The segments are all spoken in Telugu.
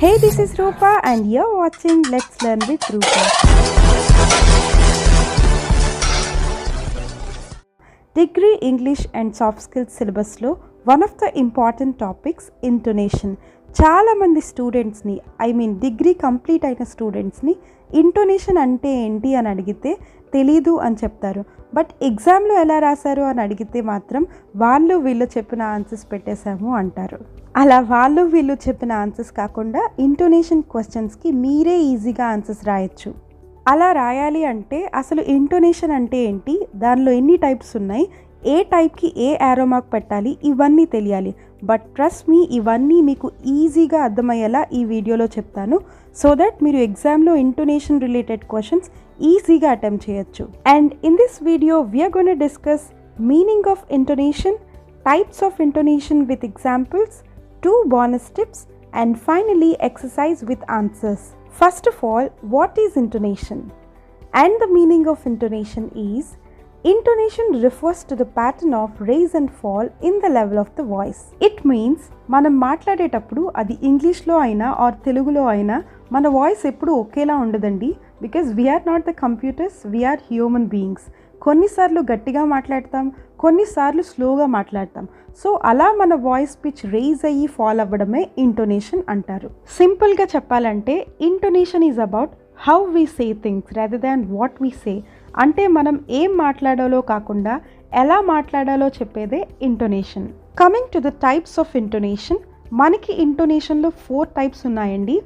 Hey, this is Rupa and you're watching Let's Learn with Rupa. Degree English and Soft Skills syllabusలో one of the important topics intonation. చాలా మంది స్టూడెంట్స్ని డిగ్రీ కంప్లీట్ అయిన స్టూడెంట్స్ని ఇంటోనేషన్ అంటే ఏంటి అని అడిగితే తెలీదు అని చెప్తారు. బట్ ఎగ్జామ్లో ఎలా రాశారు అని అడిగితే మాత్రం వాళ్ళు వీళ్ళు చెప్పిన ఆన్సర్స్ పెట్టేశాము అంటారు. అలా వాళ్ళు వీళ్ళు చెప్పిన ఆన్సర్స్ కాకుండా ఇంటోనేషన్ క్వశ్చన్స్కి మీరే ఈజీగా ఆన్సర్స్ రాయొచ్చు. అలా రాయాలి అంటే అసలు ఇంటోనేషన్ అంటే ఏంటి, దానిలో ఎన్ని టైప్స్ ఉన్నాయి, ఏ టైప్కి ఏ యారో మార్క్ పెట్టాలి, ఇవన్నీ తెలియాలి. బట్ ట్రస్ట్ మీ, ఇవన్నీ మీకు ఈజీగా అర్థమయ్యేలా ఈ వీడియోలో చెప్తాను, సో దట్ మీరు ఎగ్జామ్లో ఇంటోనేషన్ రిలేటెడ్ క్వశ్చన్స్ ఈజీగా అటెంప్ట్ చేయొచ్చు. And in this video we're going to discuss meaning of intonation, types of intonation with examples, 2 bonus tips, and finally exercise with answers. First of all, what is intonation? And the meaning of intonation is, intonation refers to the pattern of raise and fall in the level of the voice. It means మనం మాట్లాడేటప్పుడు అది ఇంగ్లీష్లో అయినా ఆర్ తెలుగులో అయినా మన వాయిస్ ఎప్పుడు ఒకేలా ఉండదండి. Because we're not the computers, we're human beings. కొన్నిసార్లు గట్టిగా మాట్లాడతాం, కొన్నిసార్లు స్లోగా మాట్లాడతాం. సో అలా మన వాయిస్ పిచ్ రేజ్ అయ్యి ఫాల్ అవ్వడమే ఇంటోనేషన్ అంటారు. సింపుల్గా చెప్పాలంటే intonation is about how we say things rather than what we say. అంటే మనం ఏం మాట్లాడాలో కాకుండా ఎలా మాట్లాడాలో చెప్పేదే intonation. Coming to the types of intonation, మనకి ఇంటోనేషన్లో 4 టైప్స్ ఉన్నాయండి.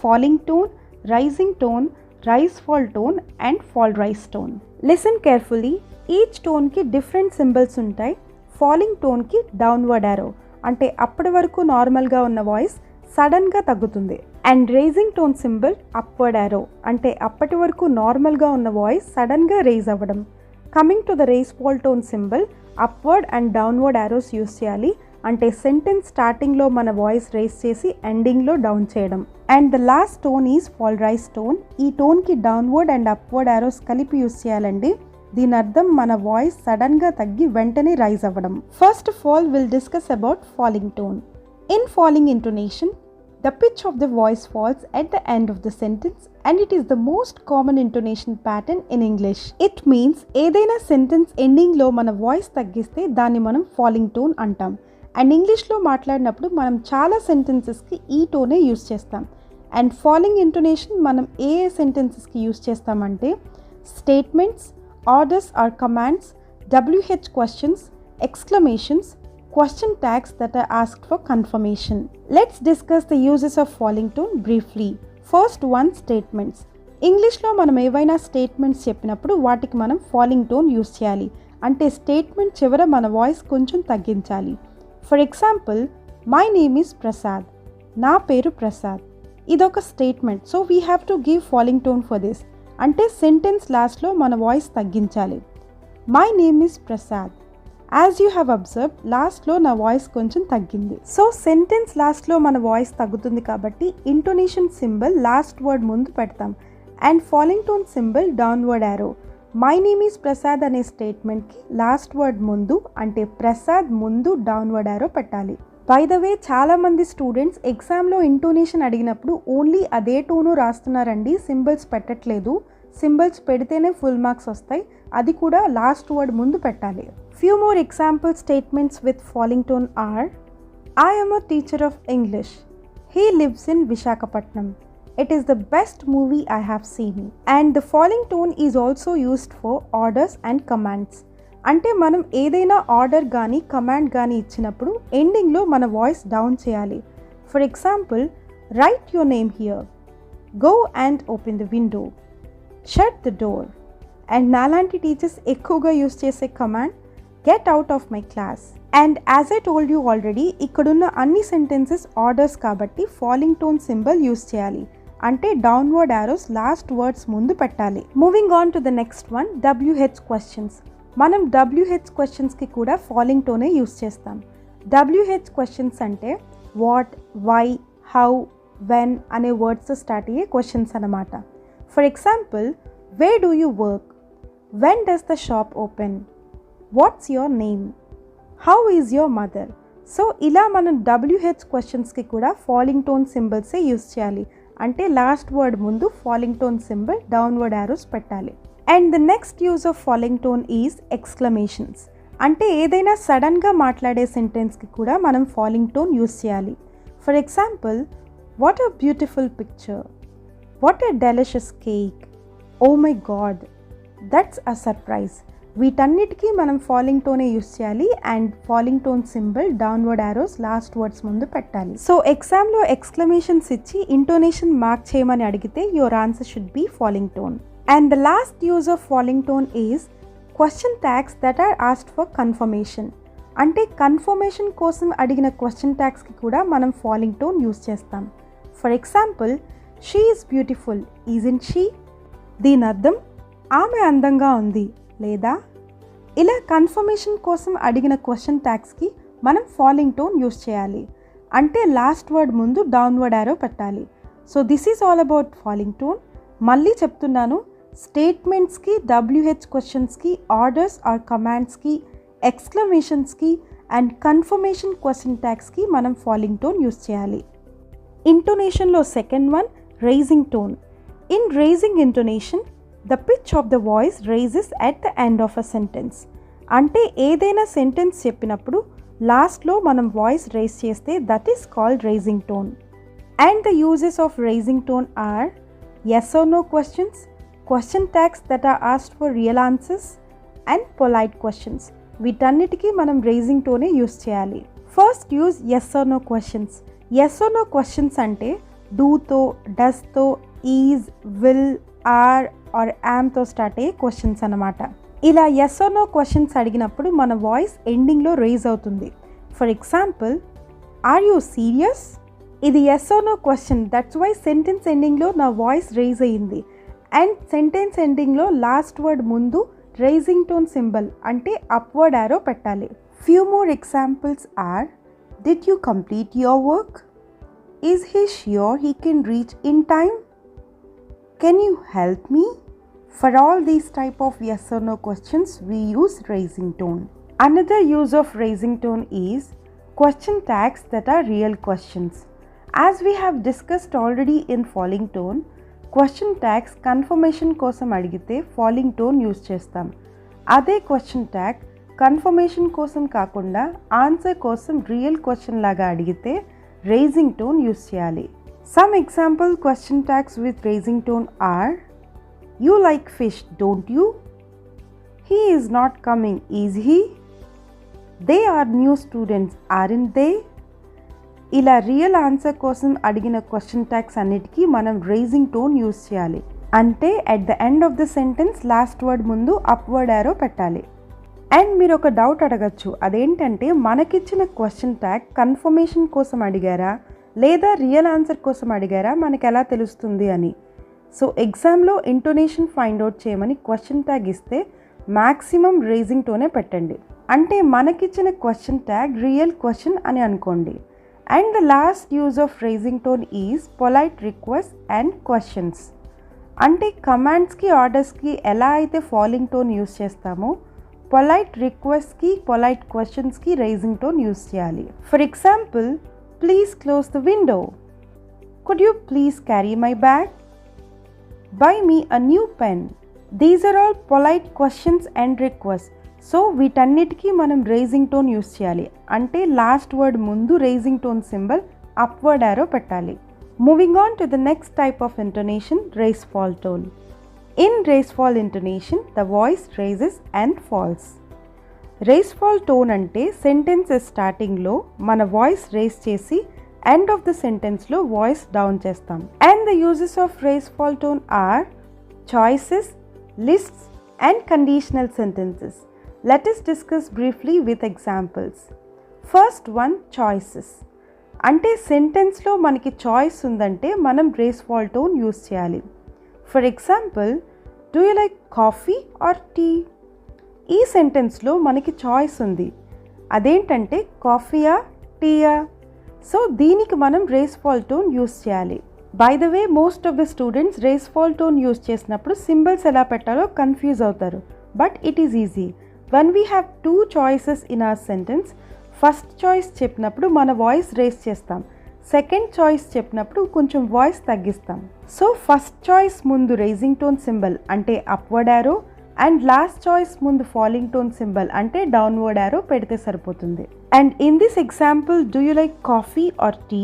Falling tone, rising tone, rise fall tone and fall rise tone. Listen carefully, each టోన్కి డిఫరెంట్ సింబల్స్ ఉంటాయి. ఫాలింగ్ టోన్కి డౌన్వర్డ్ యారో, అంటే అప్పటి వరకు నార్మల్గా ఉన్న వాయిస్ సడన్గా తగ్గుతుంది. And raising tone symbol upward arrow, అంటే అప్పటి వరకు నార్మల్గా ఉన్న వాయిస్ సడన్గా రేజ్ అవ్వడం. Coming to the raise fall tone symbol, upward and downward arrows use చేయాలి. అంటే సెంటెన్స్ స్టార్టింగ్లో మన వాయిస్ రేస్ చేసి ఎండింగ్లో డౌన్ చేయడం. And the last tone is fall rise tone. ఈ టోన్కి డౌన్వర్డ్ అండ్ అప్వర్డ్ యారోస్ కలిపి యూస్ చేయాలండి. దీని అర్థం మన వాయిస్ సడన్గా తగ్గి వెంటనే రైజ్ అవ్వడం. First of all will discuss about falling tone. In falling intonation, the pitch of the voice falls at the end of the sentence and it is the most common intonation pattern in English. It means ఏదైనా సెంటెన్స్ ఎండింగ్లో మన వాయిస్ తగ్గిస్తే దాన్ని మనం ఫాలింగ్ టోన్ అంటాం. అండ్ ఇంగ్లీష్లో మాట్లాడినప్పుడు మనం చాలా సెంటెన్సెస్కి ఈ టోనే యూస్ చేస్తాం. అండ్ ఫాలింగ్ ఇంటోనేషన్ మనం ఏ సెంటెన్సెస్కి యూస్ చేస్తామంటే statements, orders or commands, WH questions, exclamations, question tags that are asked for confirmation. Let's discuss the uses of falling tone briefly. First one, statements. ఇంగ్లీష్లో మనం ఏవైనా స్టేట్మెంట్స్ చెప్పినప్పుడు వాటికి మనం ఫాలింగ్ టోన్ యూస్ చేయాలి. అంటే స్టేట్మెంట్ చివర మన వాయిస్ కొంచెం తగ్గించాలి. For example, my name is Prasad, నా పేరు ప్రసాద్. ఇదొక statement, so we have to give falling tone for this. అంటే సెంటెన్స్ లాస్ట్లో మన వాయిస్ తగ్గించాలి. My name is Prasad, as you have observe లాస్ట్లో నా వాయిస్ కొంచెం తగ్గింది. సో సెంటెన్స్ లాస్ట్లో మన వాయిస్ తగ్గుతుంది కాబట్టి ఇంటోనేషన్ సింబల్ లాస్ట్ వర్డ్ ముందు పెడతాం. And falling tone symbol downward arrow. My name is Prasad అనే స్టేట్మెంట్కి లాస్ట్ వర్డ్ ముందు, అంటే ప్రసాద్ ముందు డౌన్వర్డ్ యారో పెట్టాలి. బై ద వే, చాలామంది స్టూడెంట్స్ ఎగ్జామ్లో ఇంటోనేషన్ అడిగినప్పుడు ఓన్లీ అదే టోను రాస్తున్నారండి, సింబల్స్ పెట్టట్లేదు. సింబల్స్ పెడితేనే ఫుల్ మార్క్స్ వస్తాయి, అది కూడా లాస్ట్ వర్డ్ ముందు పెట్టాలి. Few more example statements with falling tone are, I am a teacher of English. He lives in Visakhapatnam. It is the best movie I have seen. And the falling tone is also used for orders and commands. అంటే మనం ఏదైనా ఆర్డర్ కానీ కమాండ్ కానీ ఇచ్చినప్పుడు ఎండింగ్లో మన వాయిస్ డౌన్ చేయాలి. For example, right your name here, go and open the window, shut the door. And నాలాంటి టీచర్స్ ఎక్కువగా యూస్ చేసే command, get out of my class. And as I told you already, ఇక్కడున్న అన్ని సెంటెన్సెస్ ఆర్డర్స్ కాబట్టి ఫాలింగ్ టోన్ సింబల్ యూస్ చేయాలి. అంటే డౌన్వర్డ్ యారోస్ లాస్ట్ వర్డ్స్ ముందు పెట్టాలి. Moving on to the next one, WH questions. మనం WH క్వశ్చన్స్కి కూడా ఫాలింగ్ టోనే యూస్ చేస్తాం. WH క్వశ్చన్స్ అంటే వాట్, వై, హౌ, వెన్ అనే వర్డ్స్తో స్టార్ట్ అయ్యే క్వశ్చన్స్ అన్నమాట. For example, where do you work, when does the shop open, what's your name, how is your mother. So ఇలా మనం WH క్వశ్చన్స్కి కూడా ఫాలింగ్ టోన్ సింబల్సే యూస్ చేయాలి. అంటే లాస్ట్ వర్డ్ ముందు falling tone symbol downward arrows పెట్టాలి. And the next use of falling tone is exclamations. అంటే ఏదైనా సడన్గా మాట్లాడే సెంటెన్స్కి కూడా మనం ఫాలింగ్ టోన్ యూస్ చేయాలి. For example, what a beautiful picture, what a delicious cake, oh my god, that's a surprise. వీటన్నిటికీ మనం ఫాలింగ్ టోనే యూస్ చేయాలి and falling tone symbol downward arrows last words ముందు పెట్టాలి. సో ఎగ్జామ్లో ఎక్స్క్లమేషన్స్ ఇచ్చి ఇంటోనేషన్ మార్క్ చేయమని అడిగితే your answer should be falling tone. And the last use of falling tone is question tags that are asked for confirmation. అంటే కన్ఫర్మేషన్ కోసం అడిగిన క్వశ్చన్ ట్యాగ్స్కి కూడా మనం ఫాలింగ్ టోన్ యూస్ చేస్తాం. For example, she is beautiful, isn't she? దీని అర్థం ఆమె అందంగా ఉంది లేదా? ఇలా కన్ఫర్మేషన్ కోసం అడిగిన క్వశ్చన్ ట్యాగ్స్కి మనం ఫాలింగ్ టోన్ యూస్ చేయాలి. అంటే లాస్ట్ వర్డ్ ముందు డౌన్వర్డ్ యారో పెట్టాలి. So this is all about falling tone. మళ్ళీ చెప్తున్నాను, స్టేట్మెంట్స్కి, WH క్వశ్చన్స్కి, ఆర్డర్స్ ఆర్ కమాండ్స్కి, ఎక్స్క్లమేషన్స్కి అండ్ కన్ఫర్మేషన్ క్వశ్చన్ ట్యాగ్స్కి మనం ఫాలింగ్ టోన్ యూస్ చేయాలి. ఇంటోనేషన్లో second one, rising tone. In raising intonation, the pitch of the voice raises at the end of a sentence. అంటే ఏదైనా సెంటెన్స్ చెప్పినప్పుడు లాస్ట్లో మనం వాయిస్ రైజ్ చేస్తే that is called rising tone. And the uses of rising tone are yes or no questions, question tags that are asked for real answers and polite questions. వీటన్నిటికీ మనం రైజింగ్ టోనే యూస్ చేయాలి. First use yes or no questions. yes or no questions అంటే డూతో, డస్తో, ఈజ్, విల్, ఆర్ ఆర్ యామ్తో స్టార్ట్ అయ్యే క్వశ్చన్స్ అన్నమాట. ఇలా ఎస్ ఆర్ నో క్వశ్చన్స్ అడిగినప్పుడు మన వాయిస్ ఎండింగ్లో రైజ్ అవుతుంది. For example, are you serious? ఇది yes or no question, that's why sentence ఎండింగ్లో నా వాయిస్ రైజ్ అయ్యింది. అండ్ సెంటెన్స్ ఎండింగ్లో లాస్ట్ వర్డ్ ముందు రైజింగ్ టోన్ సింబల్ అంటే అప్వర్డ్ యారో పెట్టాలి. Few more examples are, did you complete your work? Is he sure he can reach in time? Can you help me? For all these type of yes or no questions, we use raising tone. Another use of raising tone is question tags that are real questions. As we have discussed already in falling tone, question tags confirmation kosam adigite falling tone use chestam. Ade question tag confirmation kosam kakunda answer kosam real question laga adigite raising tone use cheyali. Some example question tags with raising tone are, you like fish, don't you? He is not coming, is he? They are new students, aren't they? ఇలా రియల్ ఆన్సర్ కోసం అడిగిన క్వశ్చన్ ట్యాగ్స్ అన్నిటికీ మనం రైజింగ్ టోన్ యూస్ చేయాలి. అంటే at the end of the sentence last word ముందు అప్వర్డ్ యారో పెట్టాలి. అండ్ మీరు ఒక డౌట్ అడగచ్చు, అదేంటంటే మనకిచ్చిన క్వశ్చన్ ట్యాగ్ కన్ఫర్మేషన్ కోసం అడిగారా లేదా రియల్ ఆన్సర్ కోసం అడిగారా మనకు ఎలా తెలుస్తుంది అని. సో ఎగ్జామ్లో ఇంటోనేషన్ ఫైండ్ అవుట్ చేయమని క్వశ్చన్ ట్యాగ్ ఇస్తే మ్యాక్సిమం రైజింగ్ టోనే పెట్టండి. అంటే మనకిచ్చిన క్వశ్చన్ ట్యాగ్ రియల్ క్వశ్చన్ అని అనుకోండి. And the last use of rising tone is polite request and questions. అంటే కమాండ్స్కి, ఆర్డర్స్కి ఎలా అయితే ఫాలింగ్ టోన్ యూస్ చేస్తామో పొలైట్ రిక్వెస్ట్కి, పొలైట్ క్వశ్చన్స్కి రైజింగ్ టోన్ యూస్ చేయాలి. For example, please close the window. Could you please carry my bag? Buy me a new pen. These are all polite questions and requests. So వీటన్నిటికీ మనం రైజింగ్ టోన్ యూస్ చేయాలి. అంటే లాస్ట్ వర్డ్ ముందు rising tone symbol upward arrow పెట్టాలి. Moving on to the next type of intonation, rise fall tone. In rise fall intonation the voice rises and falls. Rise fall tone అంటే సెంటెన్స్ స్టార్టింగ్లో మన వాయిస్ రైజ్ చేసి ఎండ్ ఆఫ్ ద సెంటెన్స్లో వాయిస్ డౌన్ చేస్తాం. And the uses of rise fall tone are choices, lists and conditional sentences. Let us discuss briefly with examples. First one, choices. అంటే సెంటెన్స్లో మనకి చాయిస్ ఉందంటే మనం రైజ్ ఫాల్ టోన్ యూస్ చేయాలి. For example, do you like coffee or tea? ఈ సెంటెన్స్లో మనకి చాయిస్ ఉంది, అదేంటంటే కాఫీయా, టీయా. సో దీనికి మనం రైజ్ ఫాల్ టోన్ యూస్ చేయాలి. By the way, most of the students rise fall tone use చేసినప్పుడు సింబల్స్ ఎలా పెట్టాలో కన్ఫ్యూజ్ అవుతారు. But it is easy. When we have two choices in our sentence, first choice చెప్పినప్పుడు మన వాయిస్ రేస్ చేస్తాం, సెకండ్ చాయిస్ చెప్పినప్పుడు కొంచెం వాయిస్ తగ్గిస్తాం. సో ఫస్ట్ చాయిస్ ముందు రైజింగ్ టోన్ సింబల్ అంటే upward arrow and last choice ముందు ఫాలింగ్ టోన్ సింబల్ అంటే డౌన్వర్డ్ యారో పెడితే సరిపోతుంది. And in this example, do you like coffee or tea?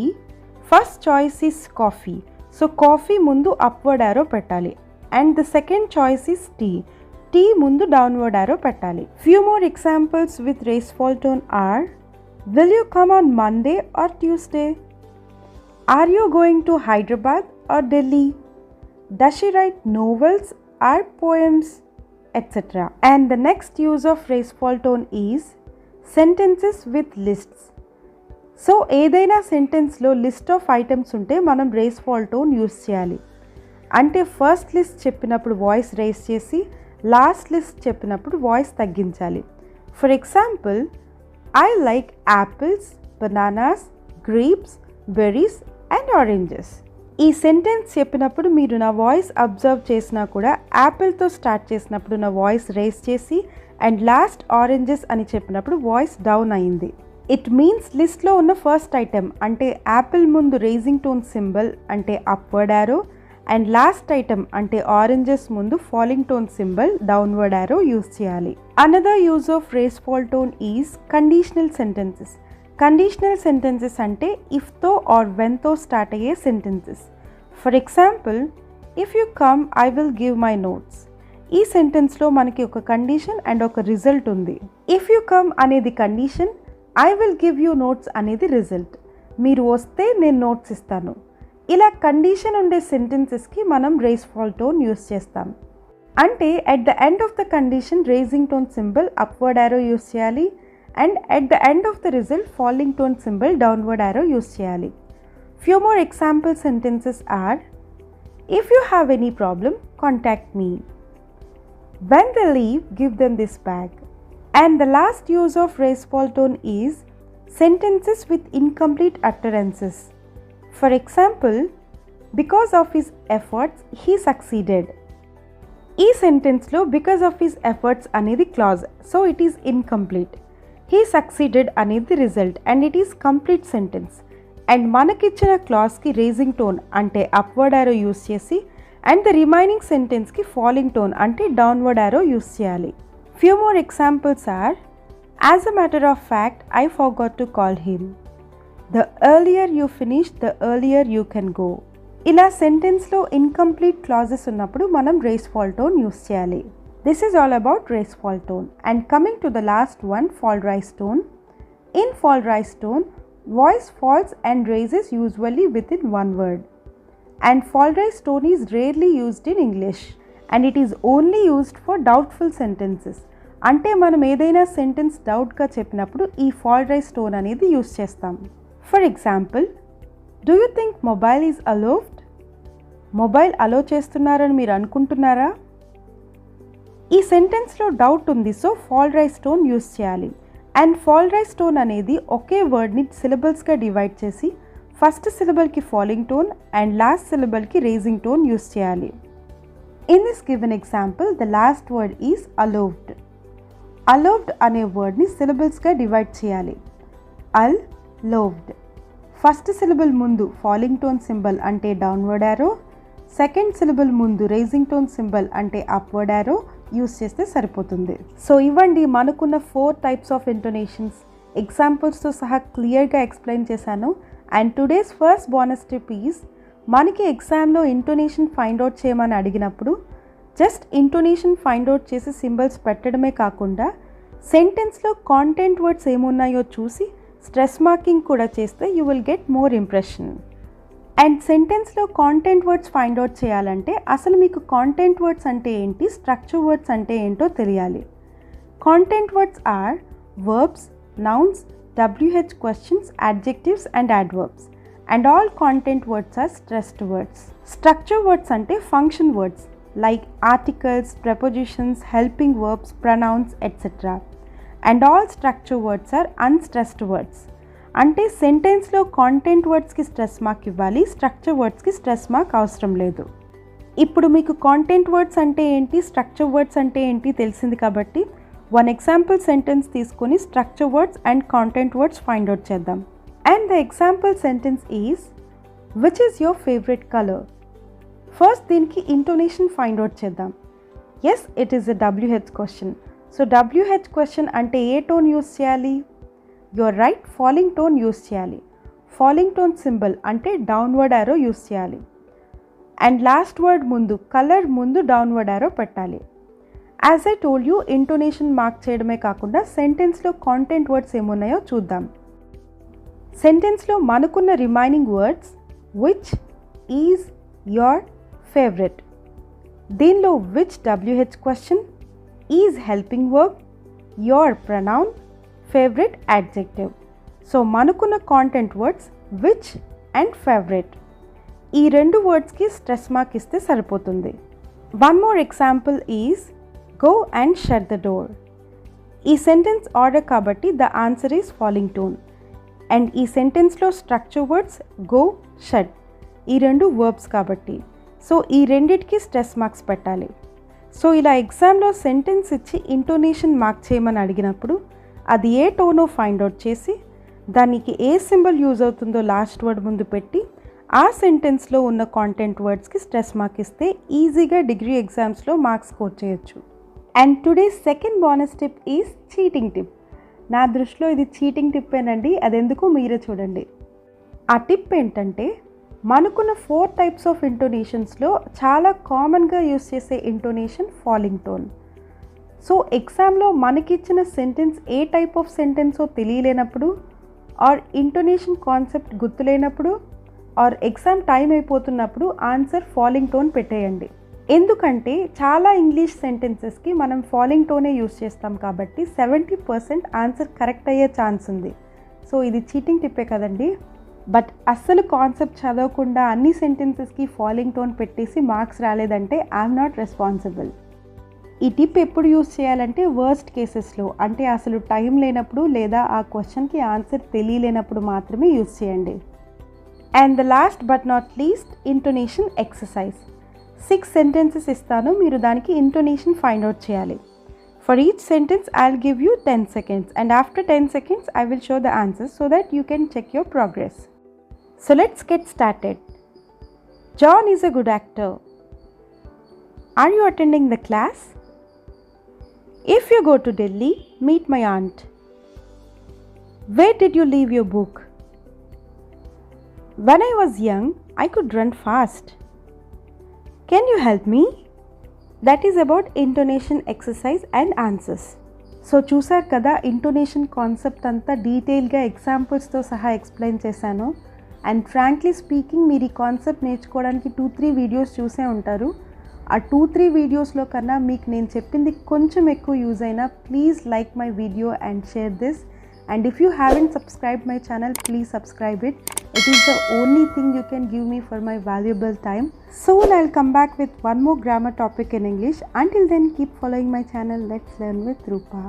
First choice is coffee, so coffee ముందు అప్వర్డ్ యారో పెట్టాలి. And the second choice is tea, tea ముందు డౌన్వర్డ్ యారో పెట్టాలి. Few more examples with rise fall tone are: will you come on Monday or Tuesday? Are you going to Hyderabad or Delhi? Does she write novels or poems? Etc. And the next use of raise fall tone is sentences with lists. So ఏదైనా సెంటెన్స్లో లిస్ట్ ఆఫ్ ఐటమ్స్ ఉంటే మనం రేస్ ఫాల్ టోన్ యూస్ చేయాలి. అంటే ఫస్ట్ లిస్ట్ చెప్పినప్పుడు వాయిస్ రేస్ చేసి లాస్ట్ లిస్ట్ చెప్పినప్పుడు వాయిస్ తగ్గించాలి. For example, I like apples, bananas, grapes, berries and oranges. ఈ సెంటెన్స్ చెప్పినప్పుడు మీరు నా వాయిస్ అబ్జర్వ్ చేసినా కూడా యాపిల్తో స్టార్ట్ చేసినప్పుడు నా వాయిస్ రేస్ చేసి అండ్ లాస్ట్ ఆరెంజెస్ అని చెప్పినప్పుడు వాయిస్ డౌన్ అయింది. ఇట్ మీన్స్ లిస్ట్లో ఉన్న ఫస్ట్ ఐటెం అంటే యాపిల్ ముందు రేజింగ్ టోన్ సింబల్ అంటే upward arrow and last item అంటే ఆరెంజెస్ ముందు falling tone symbol downward arrow use చేయాలి. Another use of raise fall tone is conditional sentences. Conditional sentences అంటే ఇఫ్తో ఆర్ వెన్తో స్టార్ట్ అయ్యే sentences. For example, if you come I will give my notes. ఈ సెంటెన్స్లో మనకి ఒక కండిషన్ అండ్ ఒక రిజల్ట్ ఉంది. ఇఫ్ యూ కమ్ అనేది condition, I will give you notes అనేది రిజల్ట్. మీరు వస్తే నేను నోట్స్ ఇస్తాను. ఇలా కండిషన్ ఉండే సెంటెన్సెస్కి మనం రేస్ ఫాల్ టోన్ యూస్ చేస్తాం. అంటే at the end of the condition raising tone symbol upward arrow use చేయాలి and at the end of the result falling tone symbol downward arrow use చేయాలి. Few more example sentences are: if you have any problem contact me. When they leave give them this bag. And the last use of raise fall tone is sentences with incomplete utterances. For example, because of his efforts, he succeeded. ఈ సెంటెన్స్లో బికాస్ ఆఫ్ హిస్ ఎఫర్ట్స్ అనేది clause, so it is incomplete. He succeeded అనేది result and it is complete sentence. And మనకిచ్చిన క్లాజ్కి రేజింగ్ టోన్ అంటే అప్వర్డ్ యారో యూస్ చేసి అండ్ ద రిమైనింగ్ సెంటెన్స్కి ఫాలింగ్ టోన్ అంటే డౌన్వర్డ్ యారో యూస్ చేయాలి. Few more examples are: as a matter of fact I forgot to call him. The earlier you finish, the earlier you can go. ఇలా సెంటెన్స్లో ఇన్కంప్లీట్ క్లాజెస్ ఉన్నప్పుడు మనం రేస్ ఫాల్ టోన్ యూస్ చేయాలి. This is all about rise fall tone. And coming to the last one, fall rise tone. In fall rise tone, voice falls and rises usually within one word. And fall rise tone is rarely used in English and it is only used for doubtful sentences. అంటే మనం ఏదైనా సెంటెన్స్ డౌట్గా చెప్పినప్పుడు ఈ ఫాల్ రైజ్ టోన్ అనేది యూస్ చేస్తాం. For example, do you think mobile is allowed? Mobile allow చేస్తున్నారని మీరు అనుకుంటున్నారా? ఈ సెంటెన్స్లో డౌట్ ఉంది, so fall rise tone use చేయాలి. అండ్ ఫాల్ రైజ్ టోన్ అనేది ఒకే వర్డ్ని సిలబల్స్గా డివైడ్ చేసి ఫస్ట్ సిలబల్కి ఫాలింగ్ టోన్ అండ్ లాస్ట్ సిలబల్కి రేజింగ్ టోన్ యూస్ చేయాలి. In this given example, the last word is allowed. Allowed అనే వర్డ్ని సిలబల్స్గా డివైడ్ చేయాలి. Allowed. ఫస్ట్ సిలబుల్ ముందు ఫాలింగ్ టోన్ సింబల్ అంటే డౌన్వర్డ్ యారో, సెకండ్ సిలబుల్ ముందు రేజింగ్ టోన్ సింబల్ అంటే అప్వర్డ్ యారో యూస్ చేస్తే సరిపోతుంది. సో ఇవ్వండి మనకున్న 4 టైప్స్ ఆఫ్ ఇంటోనేషన్స్ ఎగ్జాంపుల్స్తో సహా క్లియర్గా ఎక్స్ప్లెయిన్ చేశాను. And today's first bonus tip is, మనకి ఎగ్జామ్లో ఇంటోనేషన్ ఫైండ్ అవుట్ చేయమని అడిగినప్పుడు జస్ట్ ఇంటోనేషన్ ఫైండ్ అవుట్ చేసి సింబల్స్ పెట్టడమే కాకుండా సెంటెన్స్లో కాంటెంట్ వర్డ్స్ ఏమున్నాయో చూసి స్ట్రెస్ మార్కింగ్ కూడా చేస్తే you will get more impression. And సెంటెన్స్లో కాంటెంట్ వర్డ్స్ ఫైండ్ అవుట్ చేయాలంటే అసలు మీకు కాంటెంట్ వర్డ్స్ అంటే ఏంటి, స్ట్రక్చర్ వర్డ్స్ అంటే ఏంటో తెలియాలి. Content words are verbs, nouns, WH questions, adjectives and adverbs. And all content words are stressed words. Structure words ante function words like articles, prepositions, helping verbs, pronouns, etc. And all structure words are unstressed words. అంటే సెంటెన్స్లో కాంటెంట్ వర్డ్స్కి స్ట్రెస్ మార్క్ ఇవ్వాలి, స్ట్రక్చర్ వర్డ్స్కి స్ట్రెస్ మార్క్ అవసరం లేదు. ఇప్పుడు మీకు కాంటెంట్ వర్డ్స్ అంటే ఏంటి, స్ట్రక్చర్ వర్డ్స్ అంటే ఏంటి తెలిసింది కాబట్టి వన్ ఎగ్జాంపుల్ సెంటెన్స్ తీసుకొని structure words and content words find out చేద్దాం. And the example sentence is which is your favourite colour. First దీనికి ఇంటోనేషన్ ఫైండ్ అవుట్ చేద్దాం. Yes, it is a WH question. So WH question అంటే ఏ టోన్ యూస్ చేయాలి? Your right, falling tone use చేయాలి. ఫాలింగ్ టోన్ సింబల్ అంటే డౌన్వర్డ్ యారో యూస్ చేయాలి. అండ్ లాస్ట్ వర్డ్ ముందు కలర్ ముందు డౌన్వర్డ్ యారో పెట్టాలి. As I told you, intonation mark చేయడమే కాకుండా సెంటెన్స్లో కాంటెంట్ వర్డ్స్ ఏమున్నాయో చూద్దాం. సెంటెన్స్లో మనకున్న remaining words which, is, your, favourite. దీనిలో which WH question, is helping verb, your pronoun, favourite adjective. So మనకున్న content words which and favourite. ఈ రెండు వర్డ్స్కి స్ట్రెస్ మార్క్ ఇస్తే సరిపోతుంది. One more example is go and shut the door. ఈ సెంటెన్స్ ఆర్డర్ కాబట్టి the answer is falling tone. And ఈ సెంటెన్స్లో స్ట్రక్చర్ వర్డ్స్ గో, షట్ ఈ రెండు వర్బ్స్ కాబట్టి సో ఈ రెండిటికి స్ట్రెస్ మార్క్స్ పెట్టాలి. సో ఇలా ఎగ్జామ్లో సెంటెన్స్ ఇచ్చి ఇంటోనేషన్ మార్క్ చేయమని అడిగినప్పుడు అది ఏ టోనో ఫైండ్ అవుట్ చేసి దానికి ఏ సింబల్ యూజ్ అవుతుందో లాస్ట్ వర్డ్ ముందు పెట్టి ఆ సెంటెన్స్లో ఉన్న కాంటెంట్ వర్డ్స్కి స్ట్రెస్ మార్క్ ఇస్తే ఈజీగా డిగ్రీ ఎగ్జామ్స్లో మార్క్స్ స్కోర్ చేయొచ్చు. And today second bonus tip is cheating tip. నా దృష్టిలో ఇది చీటింగ్ టిప్పేనండి, అదెందుకు మీరే చూడండి. ఆ టిప్ ఏంటంటే మనకున్న 4 టైప్స్ ఆఫ్ ఇంటోనేషన్స్లో చాలా కామన్గా యూస్ చేసే ఇంటోనేషన్ ఫాలింగ్ టోన్. సో ఎగ్జామ్లో మనకిచ్చిన సెంటెన్స్ ఏ టైప్ ఆఫ్ సెంటెన్సో తెలియలేనప్పుడు, ఆర్ ఇంటోనేషన్ కాన్సెప్ట్ గుర్తులేనప్పుడు, ఆర్ ఎగ్జామ్ టైం అయిపోతున్నప్పుడు ఆన్సర్ ఫాలింగ్ టోన్ పెట్టేయండి. ఎందుకంటే చాలా ఇంగ్లీష్ సెంటెన్సెస్కి మనం ఫాలింగ్ టోనే యూస్ చేస్తాం కాబట్టి 70% ఆన్సర్ కరెక్ట్ అయ్యే ఛాన్స్ ఉంది. సో ఇది చీటింగ్ టిప్పే కదండి. బట్ అస్సలు కాన్సెప్ట్ చదవకుండా అన్ని సెంటెన్సెస్కి ఫాలింగ్ టోన్ పెట్టేసి మార్క్స్ రాలేదంటే ఐఎమ్ నాట్ రెస్పాన్సిబుల్. ఈ టిప్ ఎప్పుడు యూస్ చేయాలంటే వర్స్ట్ కేసెస్లో, అంటే అసలు టైం లేనప్పుడు లేదా ఆ క్వశ్చన్కి ఆన్సర్ తెలియలేనప్పుడు మాత్రమే యూస్ చేయండి. And the last but not least intonation exercise. 6 sentences ఇస్తాను, మీరు దానికి ఇంటోనేషన్ ఫైండ్ అవుట్ చేయాలి. For each sentence I'll give you 10 seconds and after 10 seconds I will show the answers so that you can check your progress. So let's get started. John is a good actor. Are you attending the class? If you go to Delhi, meet my aunt. Where did you leave your book? When I was young, I could run fast. Can you help me? That is about intonation exercise and answers. So చూసారు కదా, ఇంటోనేషన్ కాన్సెప్ట్ అంతా డీటెయిల్గా ఎగ్జాంపుల్స్తో సహా ఎక్స్ప్లెయిన్ చేశాను. అండ్ ఫ్రాంక్లీ స్పీకింగ్ మీరు ఈ కాన్సెప్ట్ నేర్చుకోవడానికి 2-3 వీడియోస్ చూసే ఉంటారు. ఆ 2-3 వీడియోస్లో కన్నా మీకు నేను చెప్పింది కొంచెం ఎక్కువ యూజ్ అయినా please like my video and share this. And if you haven't subscribed my channel, please subscribe it. It is the only thing you can give me for my valuable time. Soon I'll come back with one more grammar topic in English. Until then, keep following my channel. Let's learn with Rupa.